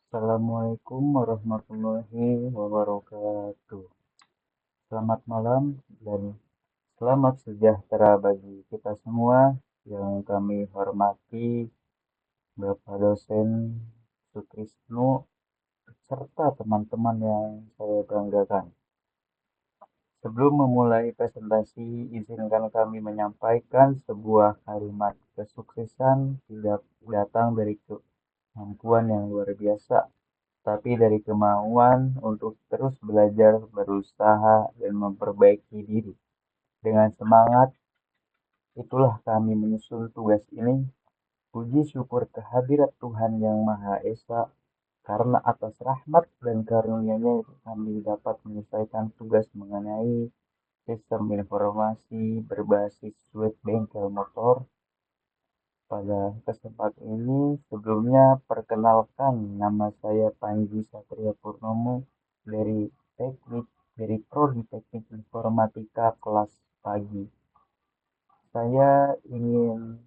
Assalamualaikum warahmatullahi wabarakatuh. Selamat malam dan selamat sejahtera bagi kita semua yang kami hormati Bapak dosen Sutrisno serta teman-teman yang saya banggakan. Sebelum memulai presentasi, izinkan kami menyampaikan sebuah kalimat kesuksesan tidak datang dari kemampuan yang luar biasa, tapi dari kemauan untuk terus belajar, berusaha, dan memperbaiki diri. Dengan semangat itulah kami menyusun tugas ini. Puji syukur kehadirat Tuhan Yang Maha Esa, karena atas rahmat dan karunia-Nya kami dapat menyelesaikan tugas mengenai sistem informasi berbasis suite bengkel motor. Pada kesempatan ini, sebelumnya perkenalkan, nama saya Panji Satria Purnomo dari Prodi Teknik Informatika kelas pagi. Saya ingin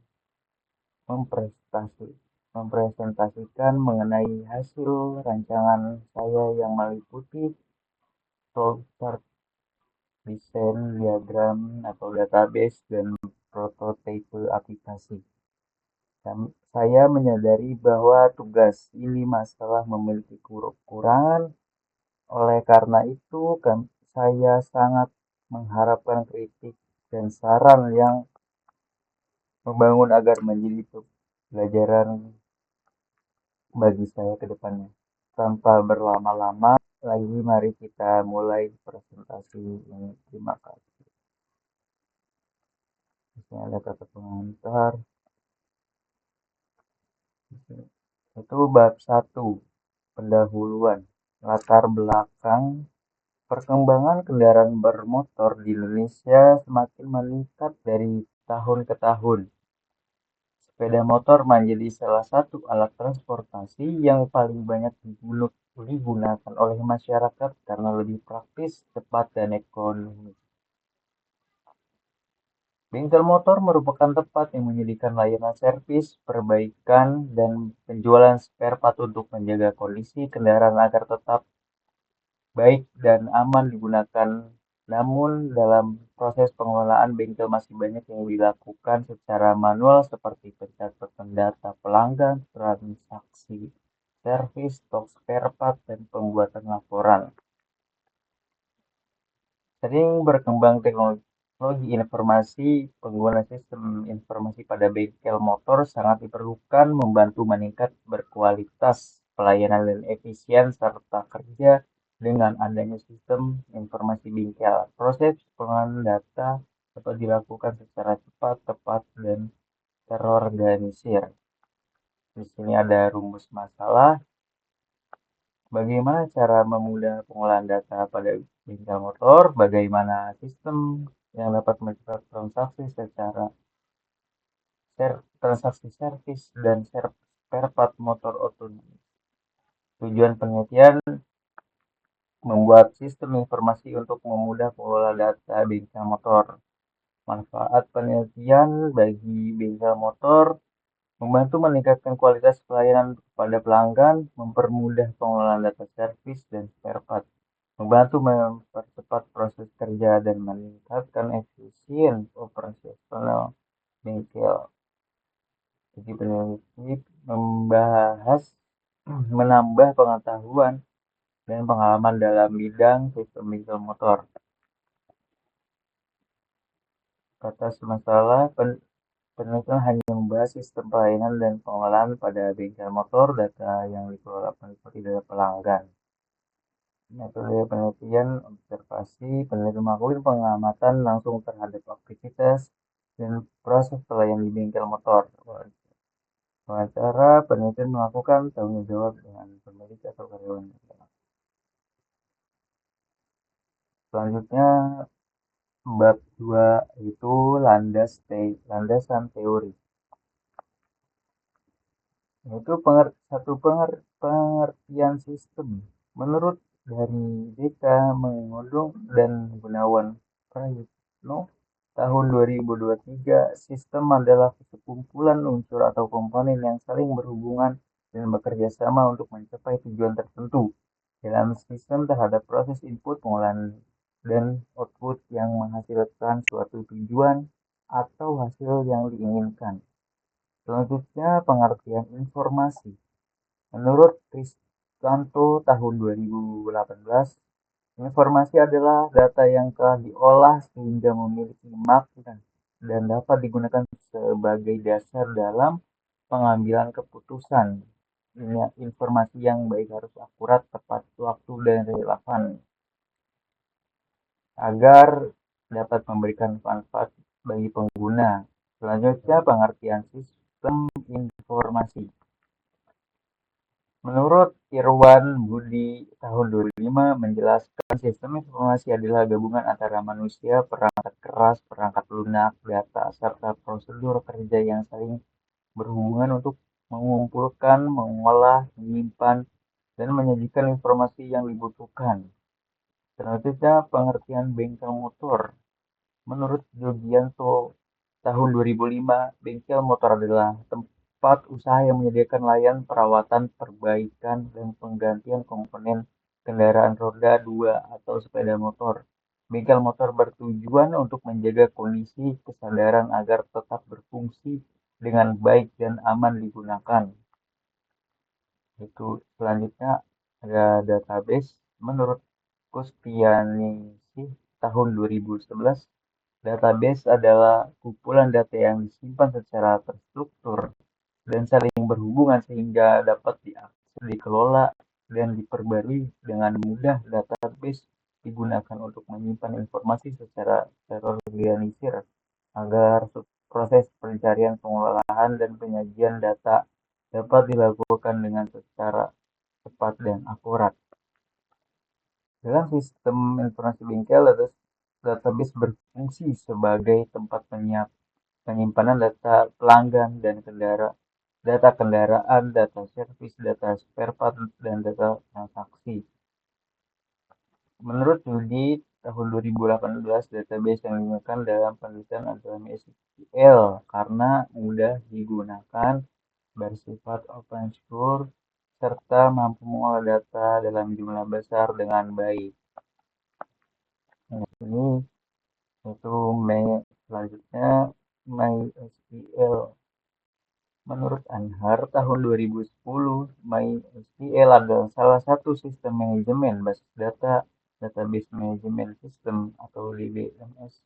mempresentasikan mengenai hasil rancangan saya yang meliputi flowchart, desain diagram atau database, dan prototipe aplikasi. Saya menyadari bahwa tugas ini masalah memiliki kekurangan. Oleh karena itu, saya sangat mengharapkan kritik dan saran yang membangun agar menjadi pelajaran bagi saya ke depannya. Tanpa berlama-lama lagi, mari kita mulai presentasi ini. Terima kasih. Ini ada kata pengantar. Itu bab 1, pendahuluan. Latar belakang perkembangan kendaraan bermotor di Indonesia semakin meningkat dari tahun ke tahun. Sepeda motor menjadi salah satu alat transportasi yang paling banyak digunakan oleh masyarakat karena lebih praktis, cepat, dan ekonomis. Bengkel motor merupakan tempat yang menyediakan layanan servis, perbaikan, dan penjualan spare part untuk menjaga kondisi kendaraan agar tetap baik dan aman digunakan. Namun, dalam proses pengelolaan bengkel masih banyak yang dilakukan secara manual seperti pencatatan data pelanggan, transaksi servis, stok spare part, dan pembuatan laporan. Sering berkembang teknologi informasi, penggunaan sistem informasi pada bengkel motor sangat diperlukan membantu meningkat berkualitas pelayanan dan efisien serta kerja. Dengan adanya sistem informasi bengkel, proses pengolahan data dapat dilakukan secara cepat, tepat, dan terorganisir. Di sini ada rumus masalah. Bagaimana cara memudahkan pengolahan data pada bengkel motor? Bagaimana sistem yang dapat mencatat transaksi servis dan spare part motor otonom? Tujuan penelitian membuat sistem informasi untuk memudahkan pengelolaan data bengkel motor. Manfaat penelitian bagi bengkel motor: membantu meningkatkan kualitas pelayanan kepada pelanggan, mempermudah pengelolaan data servis dan spare part, membantu mempercepat proses kerja dan meningkatkan efisien operasional bengkel. Jadi peneliti membahas menambah pengetahuan dan pengalaman dalam bidang sistem bengkel motor. Kata masalah, penelitian hanya membahas sistem pelayanan dan pengelolaan pada bengkel motor. Data yang dikelola meliputi data pelanggan. Metode penelitian observasi: peneliti melakukan pengamatan langsung terhadap aktivitas dan proses pelayanan di bengkel motor. Wawancara: peneliti melakukan tanggung jawab dengan pemilik atau karyawan. Selanjutnya, bab 2 itu landasan teori. Itu pengertian sistem. Menurut dari Deka Mengodong dan Gunawan Prayitno, tahun 2023, sistem adalah sekumpulan unsur atau komponen yang saling berhubungan dan bekerja sama untuk mencapai tujuan tertentu dalam sistem terhadap proses input, pengolahan, dan output yang menghasilkan suatu tujuan atau hasil yang diinginkan. Selanjutnya, pengertian informasi. Menurut Kriskanto tahun 2018, informasi adalah data yang telah diolah sehingga memiliki makna dan dapat digunakan sebagai dasar dalam pengambilan keputusan. Informasi yang baik harus akurat, tepat waktu, dan relevan agar dapat memberikan manfaat bagi pengguna. Selanjutnya, pengertian sistem informasi. Menurut Irwan Budi tahun 2005 menjelaskan sistem informasi adalah gabungan antara manusia, perangkat keras, perangkat lunak, data, serta prosedur kerja yang saling berhubungan untuk mengumpulkan, mengolah, menyimpan, dan menyajikan informasi yang dibutuhkan. Selanjutnya, pengertian bengkel motor. Menurut Yogianto tahun 2005, bengkel motor adalah tempat usaha yang menyediakan layanan perawatan, perbaikan, dan penggantian komponen kendaraan roda 2 atau sepeda motor. Bengkel motor bertujuan untuk menjaga kondisi kesadaran agar tetap berfungsi dengan baik dan aman digunakan. Itu selanjutnya ada database. Menurut Kustianisi tahun 2011, database adalah kumpulan data yang disimpan secara terstruktur dan saling berhubungan sehingga dapat diakses, dikelola, dan diperbarui dengan mudah. Database digunakan untuk menyimpan informasi secara terorganisir agar proses pencarian, pengolahan, dan penyajian data dapat dilakukan dengan secara cepat dan akurat. Dalam sistem informasi bengkel, database berfungsi sebagai tempat penyimpanan data pelanggan dan data kendaraan, data servis, data spare part, dan data transaksi. Menurut Yudi tahun 2018, database yang digunakan dalam penelitian adalah MySQL karena mudah digunakan, bersifat open source, serta mampu mengolah data dalam jumlah besar dengan baik. Nah, ini itu selanjutnya MySQL. Menurut Anhar tahun 2010, MySQL adalah salah satu sistem manajemen basis data, database management system atau DBMS,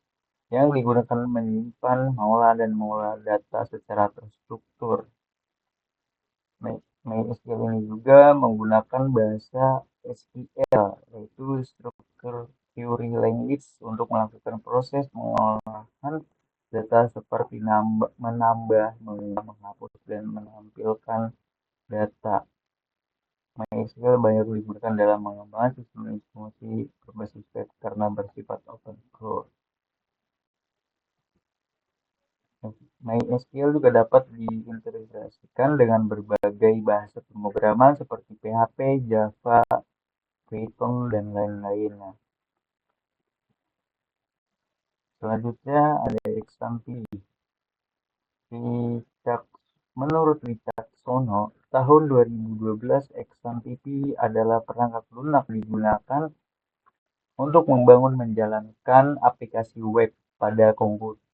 yang digunakan menyimpan, mengolah, dan mengolah data secara terstruktur. MySQL ini juga menggunakan bahasa SQL, yaitu Structured Query Language, untuk melakukan proses pengolahan data seperti menambah, menghapus, dan menampilkan data. MySQL banyak digunakan dalam mengembangkan sistem informasi berbasis web karena bersifat open source. MySQL juga dapat diintegrasikan dengan berbagai bahasa pemrograman seperti PHP, Java, Python, dan lain-lainnya. Selanjutnya ada XAMPP. Menurut Wicaksono, tahun 2012, XAMPP adalah perangkat lunak digunakan untuk membangun menjalankan aplikasi web pada komputer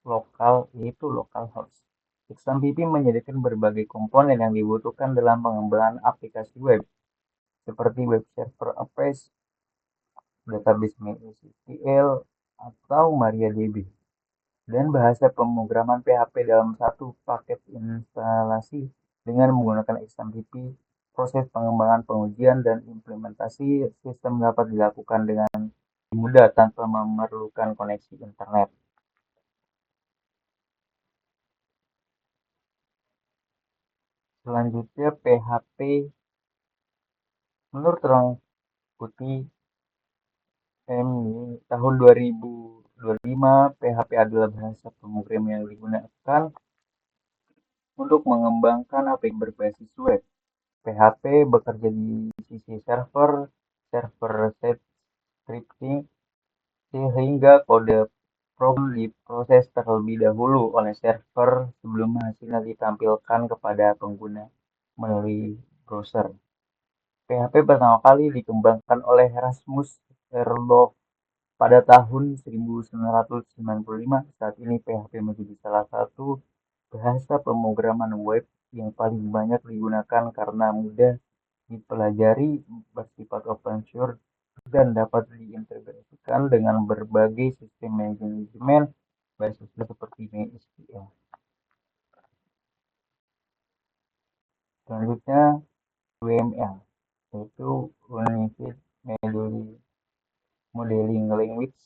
lokal, yaitu localhost. XAMPP menyediakan berbagai komponen yang dibutuhkan dalam pengembangan aplikasi web, seperti web server Apache, database MySQL, atau MariaDB, dan bahasa pemrograman PHP dalam satu paket instalasi. Dengan menggunakan XAMPP, proses pengembangan, pengujian, dan implementasi sistem dapat dilakukan dengan mudah tanpa memerlukan koneksi internet. Selanjutnya PHP. Menurut Terang Putih tahun 2025, PHP adalah bahasa pemrograman yang digunakan untuk mengembangkan aplikasi berbasis web. PHP bekerja di sisi server-side scripting, sehingga kode program diproses terlebih dahulu oleh server sebelum hasilnya ditampilkan kepada pengguna. melalui browser. PHP pertama kali dikembangkan oleh Rasmus Erlov pada tahun 1995. Saat ini PHP menjadi salah satu bahasa pemrograman web yang paling banyak digunakan karena mudah dipelajari, bersifat open source, dan dapat diintegrasikan dengan berbagai sistem manajemen basis seperti MySQL. Selanjutnya UML, yaitu Unified Modeling Language,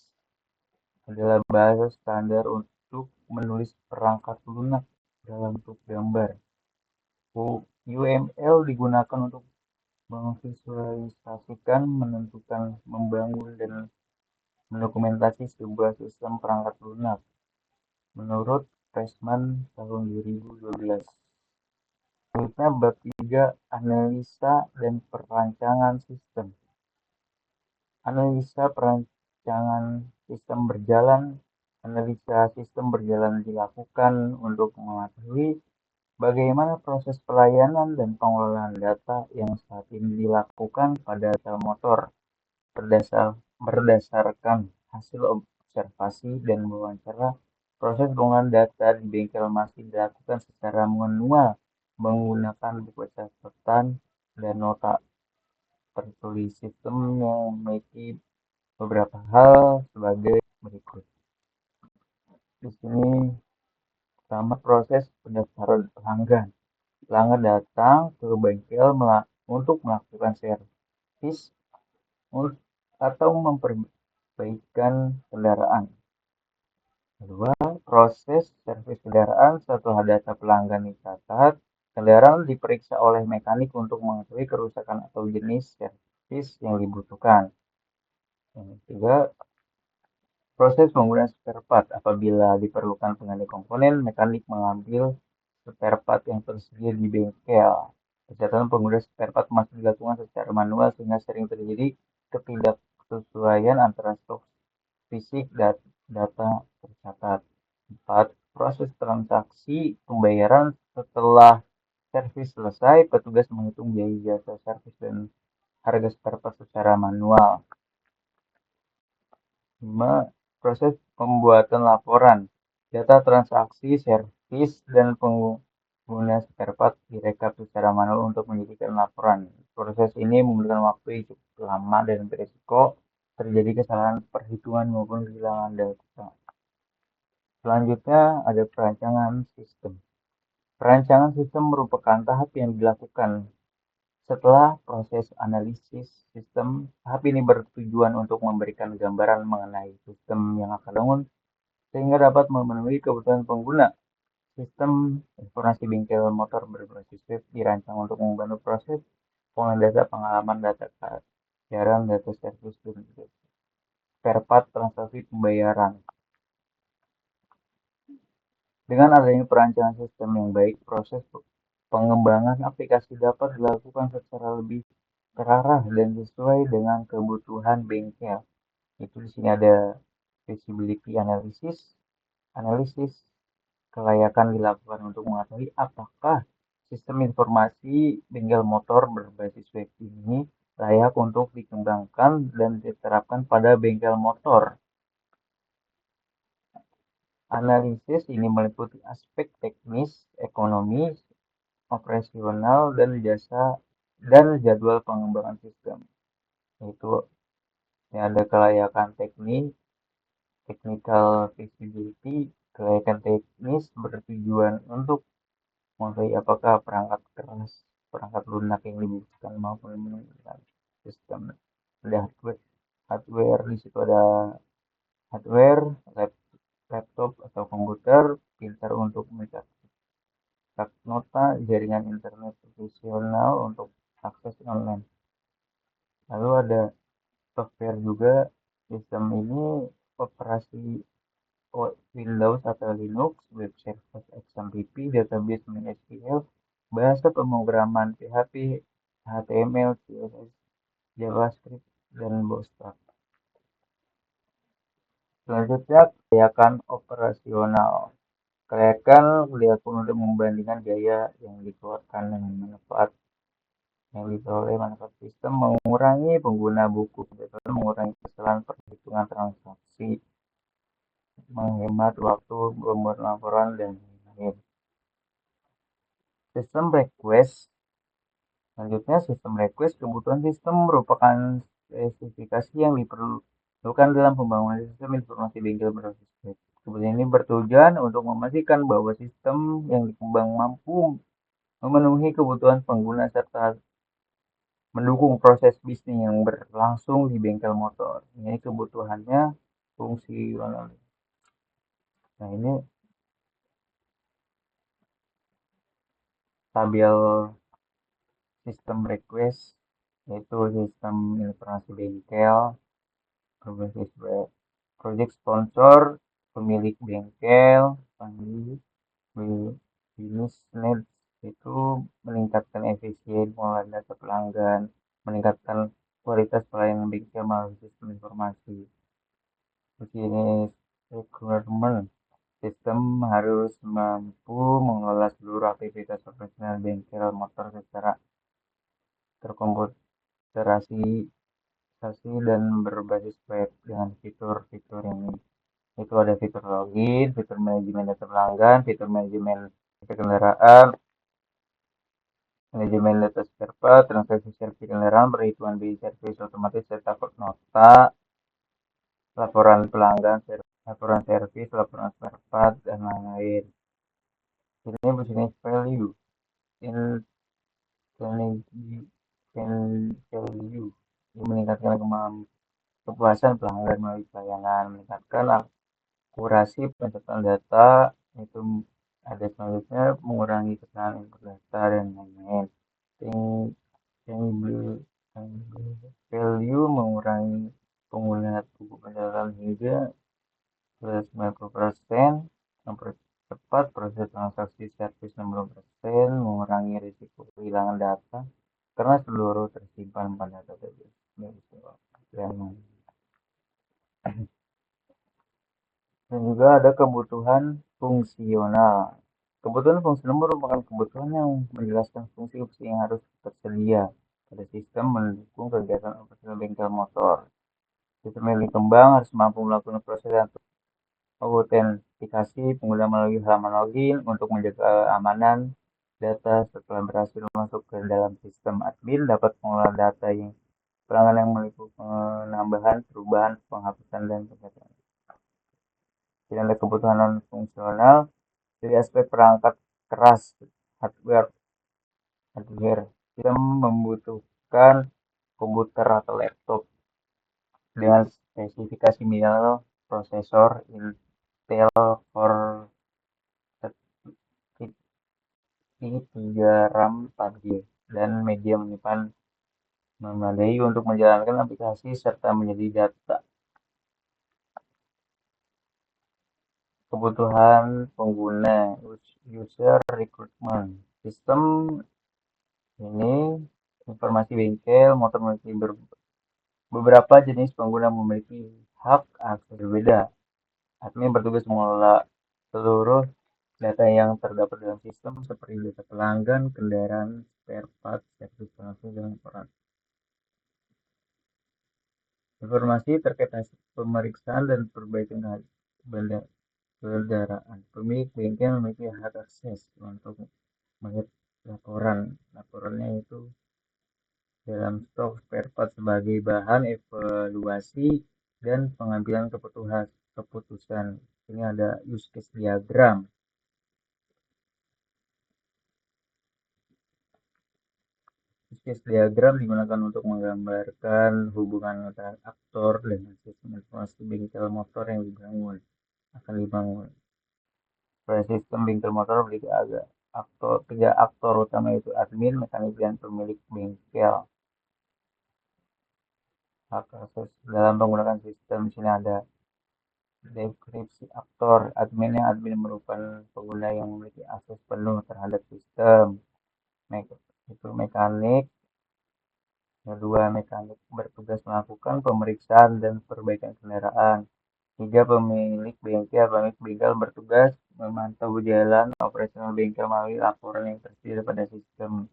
adalah bahasa standar untuk menulis perangkat lunak dalam bentuk gambar. UML digunakan untuk memvisualisasikan, menentukan, membangun, dan mendokumentasi sebuah sistem perangkat lunak. Menurut Pressman tahun 2012. Selanjutnya bab 3, analisa dan perancangan sistem. Analisa perancangan sistem berjalan. Analisa sistem berjalan dilakukan untuk mengetahui bagaimana proses pelayanan dan pengelolaan data yang saat ini dilakukan pada sel motor berdasarkan hasil observasi dan wawancara. Proses pengolahan data di bengkel masih dilakukan secara manual menggunakan buku catatan dan nota tertulis. Sistem yang memiliki beberapa hal sebagai berikut. Di sini pertama, proses pendaftaran pelanggan. Pelanggan datang ke bengkel untuk melakukan servis atau memperbaikan kendaraan. Kedua, proses servis kendaraan. Setelah data pelanggan dicatat, kendaraan diperiksa oleh mekanik untuk mengetahui kerusakan atau jenis servis yang dibutuhkan. Yang ketiga, proses penggunaan spare part. Apabila diperlukan pengganti komponen, mekanik mengambil spare part yang tersedia di bengkel. Pencatatan penggunaan spare part masih dilakukan secara manual sehingga sering terjadi ketidaksesuaian antara stok fisik dan data tercatat. 4. Proses transaksi pembayaran. Setelah servis selesai, petugas menghitung biaya jasa servis dan harga spare part secara manual. 5. Proses pembuatan laporan. Data transaksi, servis, dan pengguna spare part direkap secara manual untuk menjadikan laporan. Proses ini membutuhkan waktu yang cukup lama dan beresiko terjadi kesalahan perhitungan maupun kehilangan data. Selanjutnya ada perancangan sistem. Perancangan sistem merupakan tahap yang dilakukan setelah proses analisis sistem. Tahap ini bertujuan untuk memberikan gambaran mengenai sistem yang akan dibangun sehingga dapat memenuhi kebutuhan pengguna. Sistem informasi bengkel motor berbasis web dirancang untuk membantu proses pengolahan data, pengalaman data pelayaran, data servis, dan spare part transaksi pembayaran. Dengan adanya perancangan sistem yang baik, proses pengembangan aplikasi dapat dilakukan secara lebih terarah dan sesuai dengan kebutuhan bengkel. Itu di sini ada feasibility analisis kelayakan dilakukan untuk mengetahui apakah sistem informasi bengkel motor berbasis web ini layak untuk dikembangkan dan diterapkan pada bengkel motor. Analisis ini meliputi aspek teknis, ekonomis, operasional, dan jadwal pengembangan sistem. Yaitu ada kelayakan technical feasibility. Kelayakan teknis bertujuan untuk mengetahui apakah perangkat keras, perangkat lunak yang dibutuhkan maupun menggunakan sistem. Ada hardware di situ ada hardware, laptop atau komputer pintar untuk mencetak nota, jaringan internet profesional untuk akses online. Lalu ada software juga. Sistem ini operasi Windows atau Linux, web service XMPP, database MySQL, bahasa pemrograman PHP, HTML, CSS, JavaScript, dan Bootstrap. Selanjutnya, kelayakan operasional. Kelayakan dilakukan untuk membandingkan biaya yang dikeluarkan dengan manfaat yang diperoleh. Manfaat sistem mengurangi pengguna buku, mengurangi kesalahan perhitungan transaksi, menghemat waktu membuat laporan, dan lain-lain. Sistem request. Selanjutnya, sistem request. Kebutuhan sistem merupakan spesifikasi yang diperlukan dalam pembangunan sistem informasi bengkel berbasis web. Kebutuhan ini bertujuan untuk memastikan bahwa sistem yang dikembang mampu memenuhi kebutuhan pengguna serta mendukung proses bisnis yang berlangsung di bengkel motor. Ini kebutuhannya fungsional. Nah, ini tabel sistem request, yaitu sistem informasi bengkel berbasis web. Project sponsor, pemilik bengkel, bisnis needs itu meningkatkan efisien pengelolaan data pelanggan, meningkatkan kualitas pelayanan bengkel melalui sistem informasi. Bisnis requirement, sistem harus mampu mengelola seluruh aktivitas operasional bengkel motor secara terkomputerasi dan berbasis web dengan fitur-fitur ini. Itu ada fitur login, fitur manajemen data pelanggan, fitur manajemen kendaraan, manajemen data spare part, transaksi servis kendaraan, perhitungan biaya servis otomatis, cetak nota, laporan pelanggan, laporan servis, laporan spare part, dan lain-lain. Ini business value, value, ini meningkatkan kepuasan pelanggan melalui pelayanan, meningkatkan akurasi pencatatan data, itu ada selanjutnya mengurangi kesalahan input data dan lain-lain. Value mengurangi penggunaan buku kendaraan hingga 90%, mempercepat proses transaksi servis 60%, mengurangi risiko kehilangan data karena seluruh tersimpan pada database. Dan juga ada kebutuhan fungsional. Kebutuhan fungsional merupakan kebutuhan yang menjelaskan fungsi-fungsi yang harus tersedia pada sistem mendukung kegiatan operasional bengkel motor. Sistem yang dikembang harus mampu melakukan proses autentikasi pengguna melalui halaman login untuk menjaga keamanan data setelah berhasil masuk ke dalam sistem. Admin dapat mengelola data yang pelanggan yang meliputi penambahan, perubahan, penghapusan, dan pencatatan. Tidak ada kebutuhan non fungsional dari aspek perangkat keras hardware. Kita membutuhkan komputer atau laptop dengan spesifikasi minimal prosesor Intel Core i3 RAM 4GB dan media menyimpan memadai untuk menjalankan aplikasi serta menjadi data. Kebutuhan pengguna user recruitment. Sistem ini informasi bengkel motor memiliki beberapa jenis pengguna memiliki hak akses berbeda. Admin bertugas mengelola seluruh data yang terdapat dalam sistem seperti data pelanggan, kendaraan, spare part, servis langsung, dan laporan. Informasi terkait hasil pemeriksaan dan perbaikan kendaraan. Pemilik bengkel memiliki hak akses untuk melihat laporan. Laporannya itu dalam stok spare part sebagai bahan evaluasi dan pengambilan keputusan. Ini ada use case diagram. Use case diagram digunakan untuk menggambarkan hubungan antara aktor dengan sistem informasi bengkel motor yang akan dibangun. Pada sistem bengkel motor memiliki tiga aktor utama, yaitu admin, mekanik, dan pemilik bengkel. Hak akses dalam menggunakan sistem di sini ada deskripsi aktor. Admin merupakan pengguna yang memiliki akses penuh terhadap sistem. Itu mekanik. Kedua, mekanik bertugas melakukan pemeriksaan dan perbaikan kendaraan. Tiga, pemilik bengkel bertugas memantau jalan operasional bengkel melalui laporan yang tersedia pada sistem.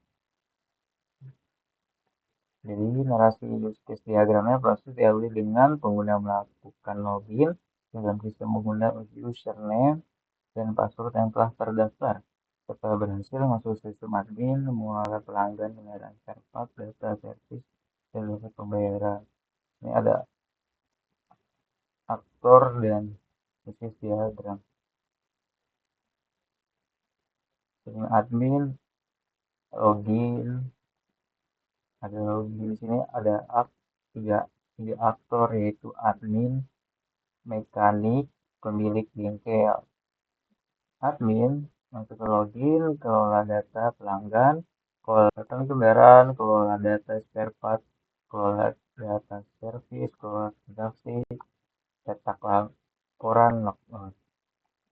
Jadi narasi use case diagramnya proses diawali dengan pengguna melakukan login dalam sistem pengguna username dan password yang telah terdaftar. Setelah berhasil masuk sistem admin, mengelola pelanggan kendaraan spare part, data servis, dan data pembayaran. Ini ada aktor dan bisnis diagram. Sistem admin, login, ada login di sini ada tiga aktor yaitu admin, mekanik, pemilik bengkel. Admin masuk ke login, kelola data pelanggan, kelola kendaraan, kelola data spare part, kelola data servis, kelola transaksi, cetak laporan,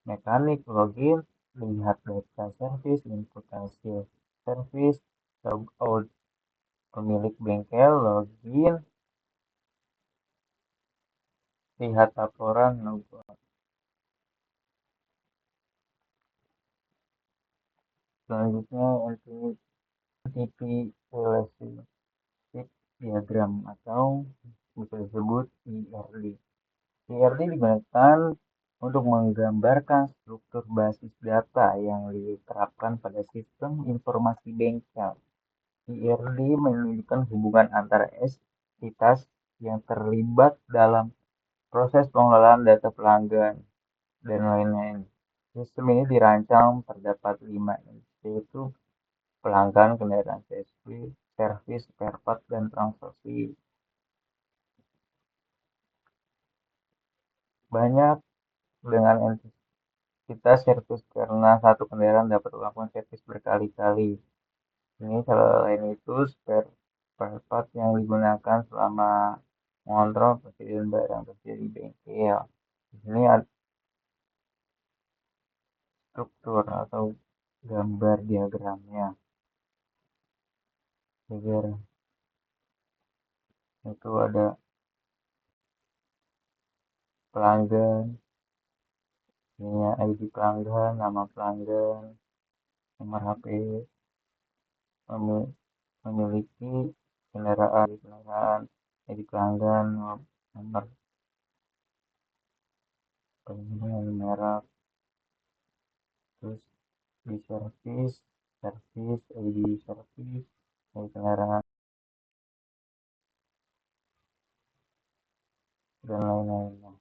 mekanik login, lihat data servis, input hasil servis, log out. Pemilik bengkel login, lihat laporan, log out. Selanjutnya NTP relationship diagram atau bisa disebut IRD. IRD digunakan untuk menggambarkan struktur basis data yang diterapkan pada sistem informasi bengkel. IRD menunjukkan hubungan antara entitas yang terlibat dalam proses pengelolaan data pelanggan dan lain-lain. Sistem ini dirancang terdapat 5 yaitu pelanggan, kendaraan servis, spare part, dan transaksi. Banyak dengan entitas servis karena satu kendaraan dapat melakukan servis berkali-kali. Ini selain itu spare part yang digunakan selama mengontrol persediaan barang terjadi di bengkel. Di sini ada struktur atau gambar diagramnya. Itu ada pelanggan, ini ID pelanggan, nama pelanggan, nomor HP, memiliki kendaraan, ID pelanggan, nomor pelanggan, merek, terus di servis, ID servis, ID kendaraan, dan lain-lainnya.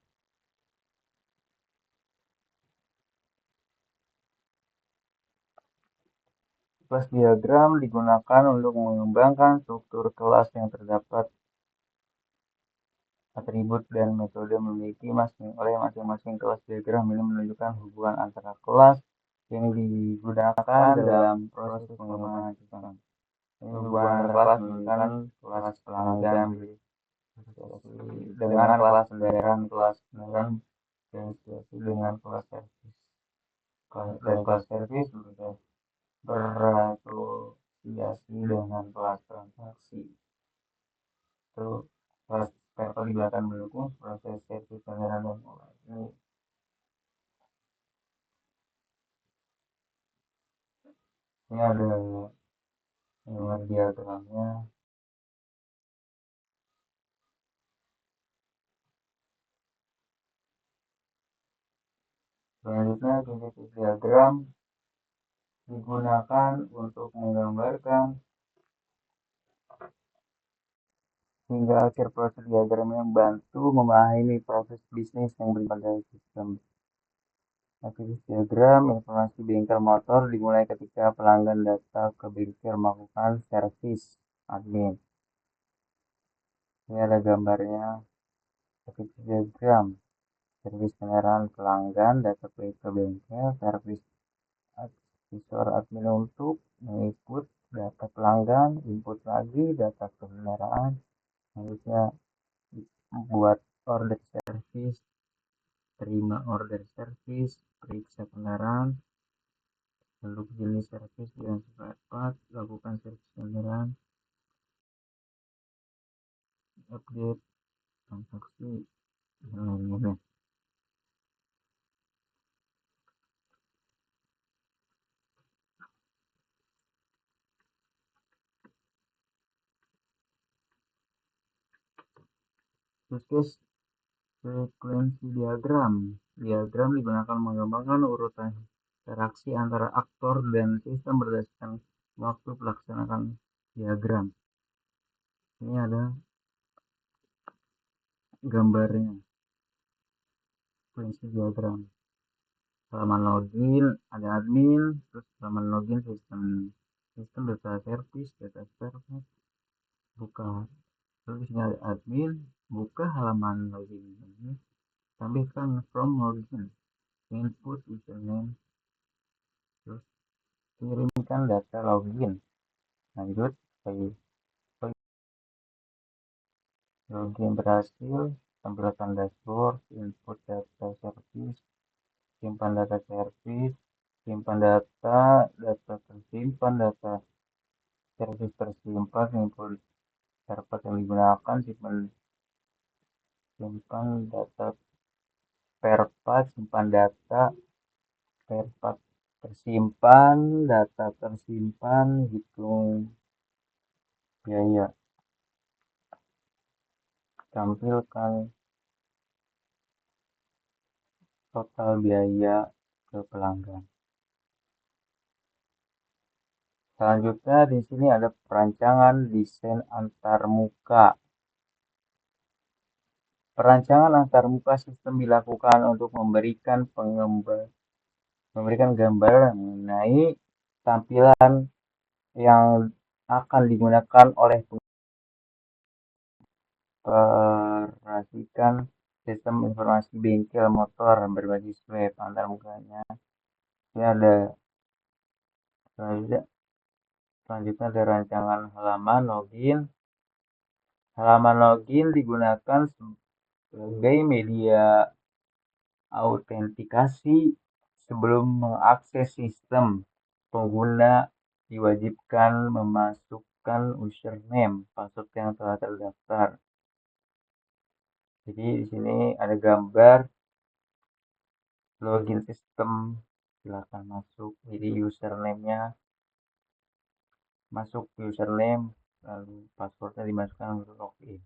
Kelas diagram digunakan untuk mengembangkan struktur kelas yang terdapat atribut dan metode memiliki oleh masing-masing kelas. Diagram ini menunjukkan hubungan antara kelas yang digunakan dalam proses pengembangan sistem. Ini hubungan antara kelas menunjukkan kelas pelanggan dengan kelas kendaraan, dan dengan kelas servis. Dan kelas servis berasosiasi dengan kelas transaksi. Itu kelas spare di belakang mendukung proses servis kendaraan dan ini ada diagramnya. Selanjutnya titik diagram digunakan untuk menggambarkan hingga akhir proses diagram yang membantu memahami proses bisnis yang berada pada sistem. Aktivitas diagram informasi bengkel motor dimulai ketika pelanggan datang ke bengkel melakukan servis admin. Ini ada gambarnya. Aktivitas diagram servis kendaraan pelanggan, data ke bengkel, servis aksesoris admin untuk menginput data pelanggan, input lagi data kendaraan, harusnya buat order servis, terima order servis, periksa kendaraan, lalu jenis servis dan spare part, lakukan servis kendaraan, update transaksi, dan lain-lainnya. Use case frekuensi diagram. Diagram digunakan menggambarkan urutan interaksi antara aktor dan sistem berdasarkan waktu pelaksanaan diagram. Ini ada gambarnya, frekuensi diagram. Halaman login, ada admin, terus halaman login sistem data service, data server, buka. Terus di sini ada admin, buka halaman login ini, tampilkan from login, input username, terus kirimkan data login. Lanjut, login berhasil, tampilkan dashboard, input data service, simpan data service, simpan data, data tersimpan, data service tersimpan, input server yang digunakan, simpan data spare part, simpan data spare part tersimpan, data tersimpan, hitung biaya, tampilkan total biaya ke pelanggan. Selanjutnya di sini ada perancangan desain antarmuka. Perancangan antarmuka sistem dilakukan untuk memberikan gambar mengenai tampilan yang akan digunakan oleh mengoperasikan sistem informasi bengkel motor berbasis web. Antarmukanya ini ada selanjutnya ada rancangan halaman login. Halaman login digunakan sebagai media autentikasi sebelum mengakses sistem. Pengguna diwajibkan memasukkan username, password yang telah terdaftar. Jadi di sini ada gambar login sistem, silakan masuk. Jadi username-nya masuk username, lalu passwordnya dimasukkan untuk login.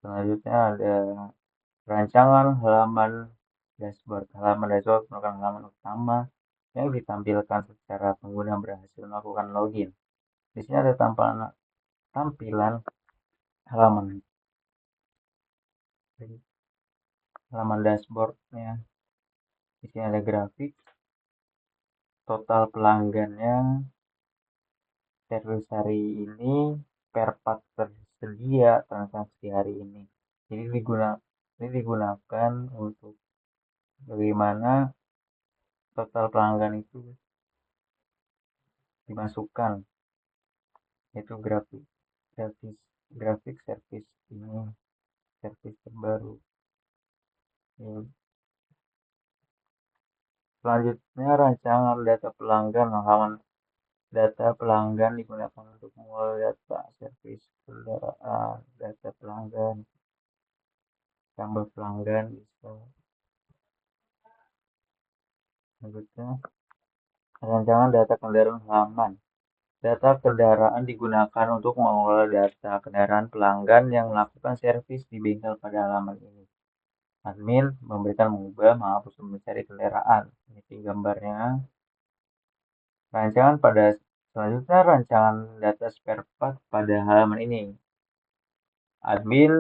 Selanjutnya ada rancangan halaman dashboard. Halaman dashboard merupakan halaman utama yang ditampilkan secara pengguna berhasil melakukan login. Di sini ada tampilan halaman dashboardnya. Di sini ada grafik, total pelanggannya, servis hari ini, spare part tersedia, transaksi hari ini. Jadi digunakan untuk bagaimana total pelanggan itu dimasukkan. Itu grafik servis ini, servis terbaru. Selanjutnya rancangan data pelanggan. Halaman data pelanggan digunakan untuk mengolah data servis kendaraan, data pelanggan, tambah pelanggan bisa. Selanjutnya rancangan data kendaraan halaman. Data kendaraan digunakan untuk mengolah data kendaraan pelanggan yang melakukan servis di bengkel pada halaman ini. Admin memberikan mengubah, menghapus, mencari kendaraan. Ini gambarnya. Selanjutnya rancangan data spare part pada halaman ini. Admin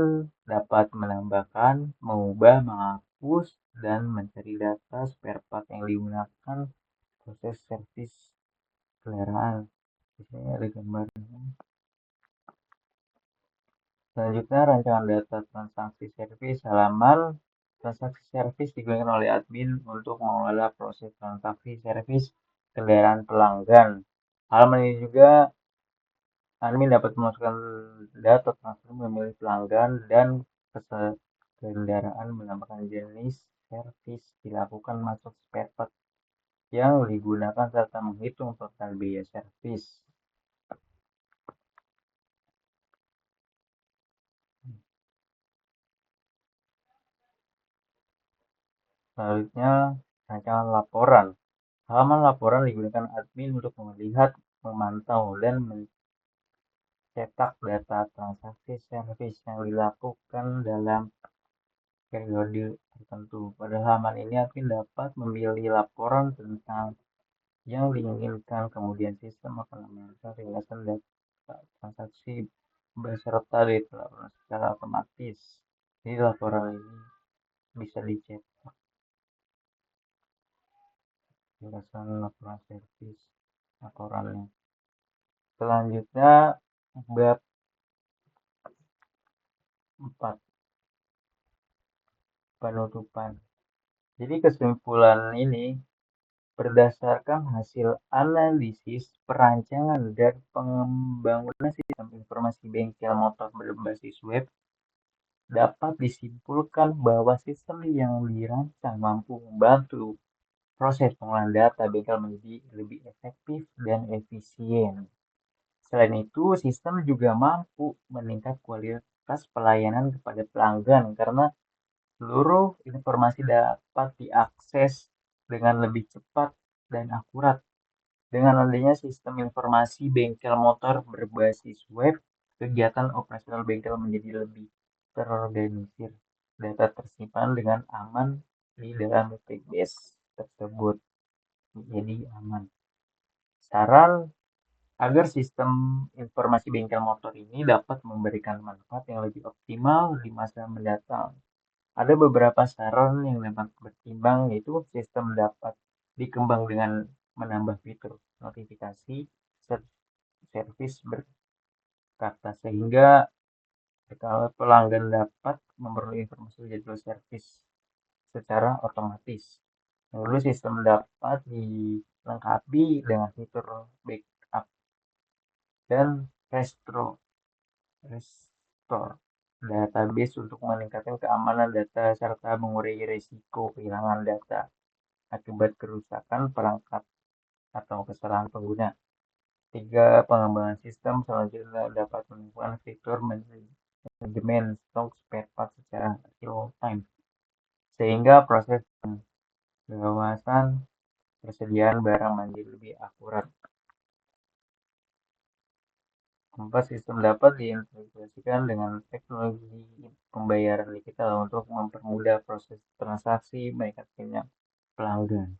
dapat menambahkan, mengubah, menghapus, dan mencari data spare part yang digunakan proses servis kendaraan. Di sini ada gambarnya. Selanjutnya rancangan data transaksi servis halaman. Transaksi servis digunakan oleh admin untuk mengelola proses transaksi servis kendaraan pelanggan. Halaman ini juga admin dapat memasukkan data transaksi, memilih pelanggan, dan kendaraan, menambahkan jenis servis, dilakukan masuk spare part yang digunakan, serta menghitung total biaya servis. Selanjutnya, rancangan laporan. Halaman laporan digunakan admin untuk melihat, memantau, dan cetak data transaksi servis yang dilakukan dalam periode tertentu. Pada halaman ini admin dapat memilih laporan tentang yang diinginkan, kemudian sistem akan mengantar ringkasan data transaksi beserta data laporan secara otomatis. Jadi laporan ini bisa dicetak, ringkasan laporan servis laporannya. Selanjutnya bab 4, penutupan. Jadi kesimpulan ini berdasarkan hasil analisis perancangan dan pengembangan sistem informasi bengkel motor berbasis web, dapat disimpulkan bahwa sistem yang dirancang mampu membantu proses pengolahan data bengkel menjadi lebih efektif dan efisien. Selain itu, sistem juga mampu meningkat kualitas pelayanan kepada pelanggan karena seluruh informasi dapat diakses dengan lebih cepat dan akurat. Dengan adanya sistem informasi bengkel motor berbasis web, kegiatan operasional bengkel menjadi lebih terorganisir. Data tersimpan dengan aman di dalam database tersebut. Jadi aman. Saran agar sistem informasi bengkel motor ini dapat memberikan manfaat yang lebih optimal di masa mendatang. Ada beberapa saran yang dapat berkembang, yaitu sistem dapat dikembang dengan menambah fitur notifikasi servis berkata sehingga kalau pelanggan dapat memerlukan informasi jadwal servis secara otomatis. Lalu sistem dapat dilengkapi dengan fitur backup dan restore database untuk meningkatkan keamanan data serta mengurangi risiko kehilangan data akibat kerusakan perangkat atau kesalahan pengguna. 3. Pengembangan sistem selanjutnya dapat menemukan fitur manajemen stok spare part secara real time, sehingga proses pengawasan persediaan barang menjadi lebih akurat. 4. Sistem dapat diintegrasikan dengan teknologi pembayaran digital untuk mempermudah proses transaksi baik akhirnya pelanggan.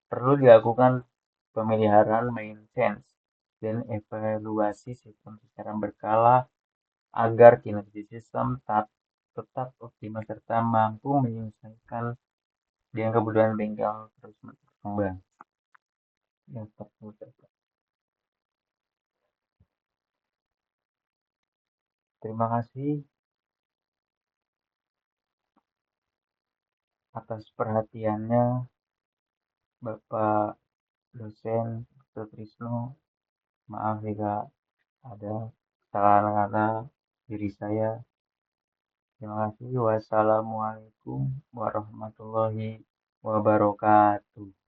Perlu dilakukan pemeliharaan maintenance dan evaluasi sistem secara berkala agar kinerja sistem tetap optimal serta mampu menyesuaikan dengan kebutuhan bengkel terus berkembang. Terima kasih atas perhatiannya, Bapak dosen Dr. Trisno. Maaf jika ada salah kata diri saya. Terima kasih. Wassalamualaikum warahmatullahi wabarakatuh.